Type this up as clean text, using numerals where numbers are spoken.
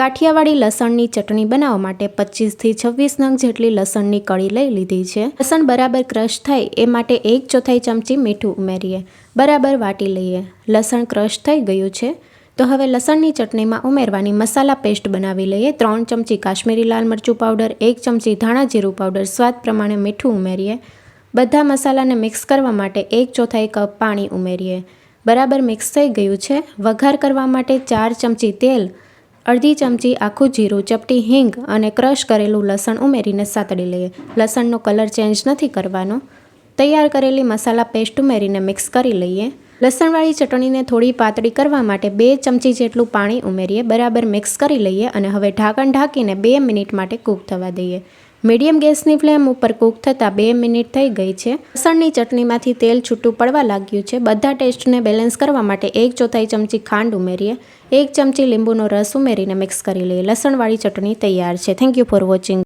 કાઠિયાવાડી લસણની ચટણી બનાવવા માટે 25 થી 26 નંગ જેટલી લસણની કળી લઈ લીધી છે। લસણ બરાબર ક્રશ થાય એ માટે 1/4 ચમચી મીઠું ઉમેરીએ, બરાબર વાટી લઈએ। લસણ ક્રશ થઈ ગયું છે તો હવે લસણની ચટણીમાં ઉમેરવાની મસાલા પેસ્ટ બનાવી લઈએ। 3 ચમચી કાશ્મીરી લાલ મરચું પાવડર, 1 ચમચી ધાણા જીરું પાવડર, સ્વાદ પ્રમાણે મીઠું ઉમેરીએ। બધા મસાલાને મિક્સ કરવા માટે 1/4 કપ પાણી ઉમેરીએ। બરાબર મિક્સ થઈ ગયું છે। વઘાર કરવા માટે 4 ચમચી તેલ, અડધી ચમચી આખું જીરું, ચપટી હિંગ અને ક્રશ કરેલું લસણ ઉમેરીને સાતળી લઈએ। લસણનો કલર ચેન્જ નથી કરવાનો। તૈયાર કરેલી મસાલા પેસ્ટ ઉમેરીને મિક્સ કરી લઈએ। લસણવાળી ચટણીને થોડી પાતળી કરવા માટે 2 ચમચી જેટલું પાણી ઉમેરીએ, બરાબર મિક્સ કરી લઈએ અને હવે ઢાંકણ ઢાંકીને 2 મિનિટ માટે કૂક થવા દઈએ। મીડિયમ ગેસની ફ્લેમ ઉપર કૂક થતાં 2 મિનિટ થઈ ગઈ છે। લસણની ચટણીમાંથી તેલ છૂટું પડવા લાગ્યું છે। બધા ટેસ્ટને બેલેન્સ કરવા માટે 1/4 ચમચી ખાંડ ઉમેરીએ, 1 ચમચી લીંબુનો રસ ઉમેરીને મિક્સ કરી લઈએ। લસણવાળી ચટણી તૈયાર છે। Thank you for watching.